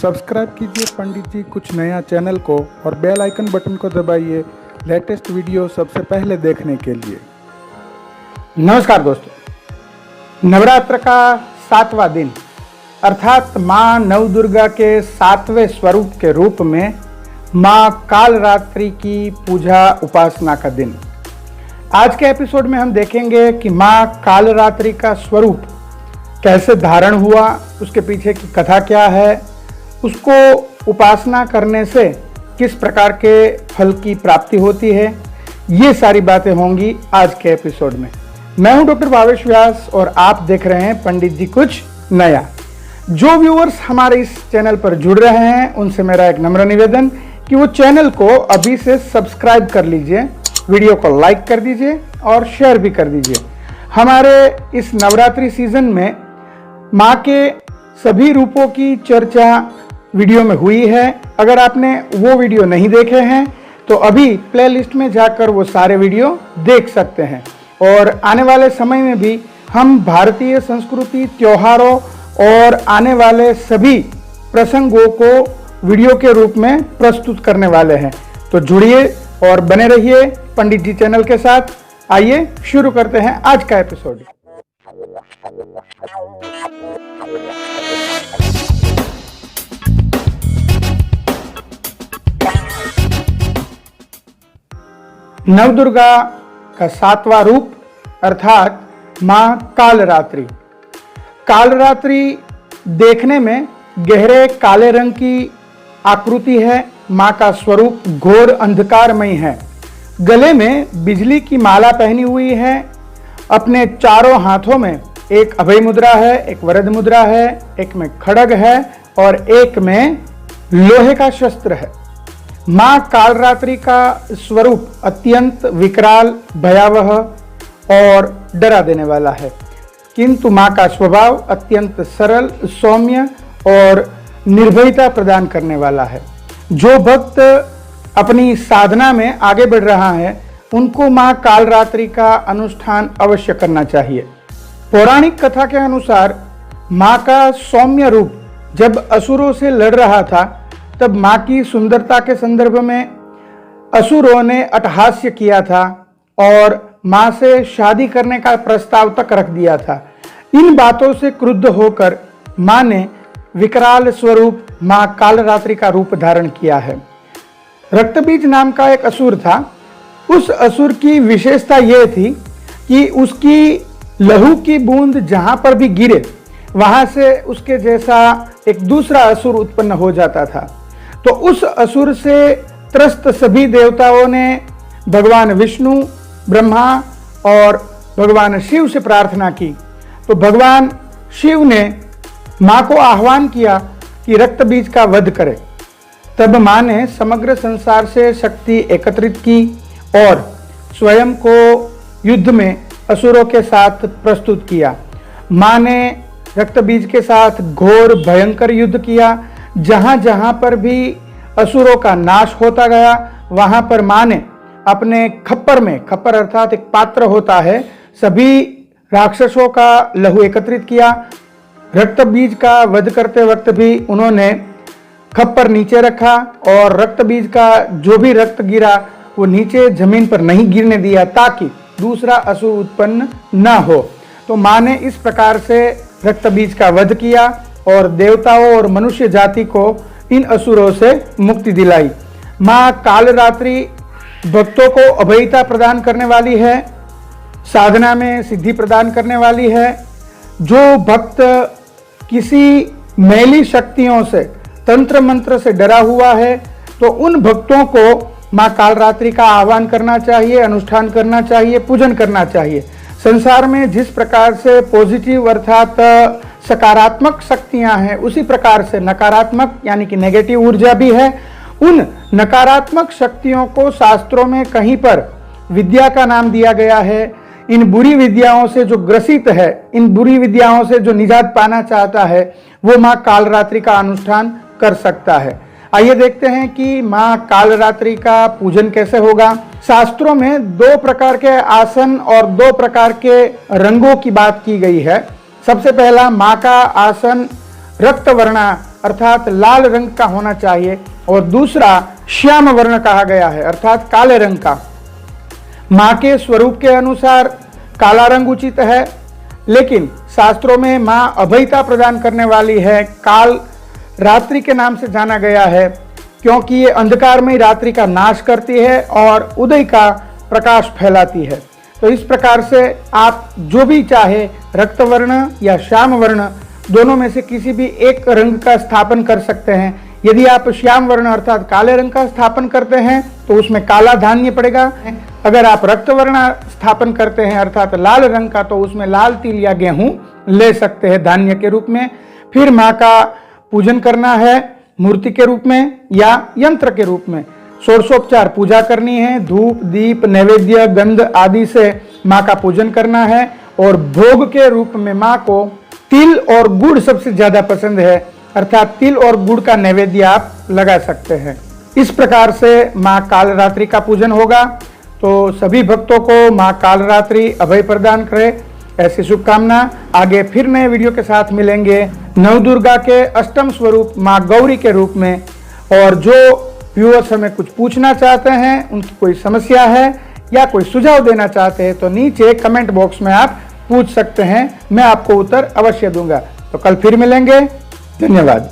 Subscribe कीजिए पंडित जी कुछ नया चैनल को और बेल आइकन बटन को दबाइए लेटेस्ट वीडियो सबसे पहले देखने के लिए। नमस्कार दोस्तों, नवरात्र का 7वां दिन अर्थात माँ नवदुर्गा के 7वें स्वरूप के रूप में माँ कालरात्रि की पूजा उपासना का दिन। आज के एपिसोड में हम देखेंगे कि माँ कालरात्रि का स्वरूप कैसे धारण हुआ, उसके पीछे की कथा क्या है, उसको उपासना करने से किस प्रकार के फल की प्राप्ति होती है, ये सारी बातें होंगी आज के एपिसोड में। मैं हूं डॉक्टर भावेश व्यास और आप देख रहे हैं पंडित जी कुछ नया। जो व्यूअर्स हमारे इस चैनल पर जुड़ रहे हैं उनसे मेरा एक नम्र निवेदन कि वो चैनल को अभी से सब्सक्राइब कर लीजिए, वीडियो को लाइक कर दीजिए और शेयर भी कर दीजिए। हमारे इस नवरात्रि सीजन में माँ के सभी रूपों की चर्चा वीडियो में हुई है। अगर आपने वो वीडियो नहीं देखे हैं तो अभी प्लेलिस्ट में जाकर वो सारे वीडियो देख सकते हैं। और आने वाले समय में भी हम भारतीय संस्कृति, त्योहारों और आने वाले सभी प्रसंगों को वीडियो के रूप में प्रस्तुत करने वाले हैं। तो जुड़िए और बने रहिए पंडित जी चैनल के साथ। आइए शुरू करते हैं आज का एपिसोड। नवदुर्गा का 7वां रूप अर्थात माँ कालरात्रि। कालरात्रि देखने में गहरे काले रंग की आकृति है। माँ का स्वरूप घोर अंधकारमय है। गले में बिजली की माला पहनी हुई है। अपने चारों हाथों में एक अभय मुद्रा है, एक वरद मुद्रा है, एक में खड्ग है और एक में लोहे का शस्त्र है। माँ कालरात्रि का स्वरूप अत्यंत विकराल, भयावह और डरा देने वाला है, किंतु माँ का स्वभाव अत्यंत सरल, सौम्य और निर्भयता प्रदान करने वाला है। जो भक्त अपनी साधना में आगे बढ़ रहा है उनको माँ कालरात्रि का अनुष्ठान अवश्य करना चाहिए। पौराणिक कथा के अनुसार माँ का सौम्य रूप जब असुरों से लड़ रहा था तब माँ की सुंदरता के संदर्भ में असुरों ने अट्टहास्य किया था और माँ से शादी करने का प्रस्ताव तक रख दिया था। इन बातों से क्रुद्ध होकर माँ ने विकराल स्वरूप माँ कालरात्रि का रूप धारण किया है। रक्तबीज नाम का एक असुर था। उस असुर की विशेषता यह थी कि उसकी लहू की बूंद जहां पर भी गिरे वहां से उसके जैसा एक दूसरा असुर उत्पन्न हो जाता था। तो उस असुर से त्रस्त सभी देवताओं ने भगवान विष्णु, ब्रह्मा और भगवान शिव से प्रार्थना की। तो भगवान शिव ने माँ को आह्वान किया कि रक्त बीज का वध करे। तब माँ ने समग्र संसार से शक्ति एकत्रित की और स्वयं को युद्ध में असुरों के साथ प्रस्तुत किया। माँ ने रक्त बीज के साथ घोर भयंकर युद्ध किया। जहां जहां पर भी असुरों का नाश होता गया वहां पर माँ ने अपने खप्पर में, खप्पर अर्थात एक पात्र होता है, सभी राक्षसों का लहू एकत्रित किया। रक्त बीज का वध करते वक्त भी उन्होंने खप्पर नीचे रखा और रक्त बीज का जो भी रक्त गिरा वो नीचे जमीन पर नहीं गिरने दिया ताकि दूसरा असुर उत्पन्न न हो। तो माँ ने इस प्रकार से रक्त बीज का वध किया और देवताओं और मनुष्य जाति को इन असुरों से मुक्ति दिलाई। माँ कालरात्रि भक्तों को अभयता प्रदान करने वाली है, साधना में सिद्धि प्रदान करने वाली है। जो भक्त किसी मैली शक्तियों से, तंत्र मंत्र से डरा हुआ है तो उन भक्तों को माँ कालरात्रि का आह्वान करना चाहिए, अनुष्ठान करना चाहिए, पूजन करना चाहिए। संसार में जिस प्रकार से पॉजिटिव अर्थात सकारात्मक शक्तियां हैं उसी प्रकार से नकारात्मक यानी कि नेगेटिव ऊर्जा भी है। उन नकारात्मक शक्तियों को शास्त्रों में कहीं पर विद्या का नाम दिया गया है। इन बुरी विद्याओं से जो ग्रसित है, इन बुरी विद्याओं से जो निजात पाना चाहता है वो माँ कालरात्रि का अनुष्ठान कर सकता है। आइए देखते हैं कि माँ कालरात्रि का पूजन कैसे होगा। शास्त्रों में 2 प्रकार के आसन और 2 प्रकार के रंगों की बात की गई है। सबसे पहला माँ का आसन रक्त वर्णा अर्थात लाल रंग का होना चाहिए और दूसरा श्याम वर्ण कहा गया है अर्थात काले रंग का। मां के स्वरूप के अनुसार काला रंग उचित है, लेकिन शास्त्रों में मां अभयता प्रदान करने वाली है। काल रात्रि के नाम से जाना गया है क्योंकि ये अंधकारमय रात्रि का नाश करती है और उदय का प्रकाश फैलाती है। तो इस प्रकार से आप जो भी चाहे रक्त वर्ण या श्याम वर्ण दोनों में से किसी भी एक रंग का स्थापन कर सकते हैं। यदि आप श्याम वर्ण अर्थात काले रंग का स्थापन करते हैं तो उसमें काला धान्य पड़ेगा। अगर आप रक्त वर्ण स्थापन करते हैं अर्थात लाल रंग का तो उसमें लाल तिल या गेहूं ले सकते हैं धान्य के रूप में। फिर माँ का पूजन करना है मूर्ति के रूप में या यंत्र के रूप में। षोडशोपचार पूजा करनी है, धूप दीप नैवेद्य गंध आदि से माँ का पूजन करना है और भोग के रूप में माँ को तिल और गुड़ सबसे ज्यादा पसंद है अर्थात तिल और गुड़ का नैवेद्य आप लगा सकते हैं। इस प्रकार से माँ कालरात्रि का पूजन होगा। तो सभी भक्तों को माँ कालरात्रि अभय प्रदान करे ऐसी शुभकामना। आगे फिर नए वीडियो के साथ मिलेंगे नवदुर्गा के अष्टम स्वरूप माँ गौरी के रूप में। और जो व्यूअर्स हमें कुछ पूछना चाहते हैं, उनकी कोई समस्या है या कोई सुझाव देना चाहते हैं तो नीचे कमेंट बॉक्स में आप पूछ सकते हैं, मैं आपको उत्तर अवश्य दूंगा। तो कल फिर मिलेंगे, धन्यवाद।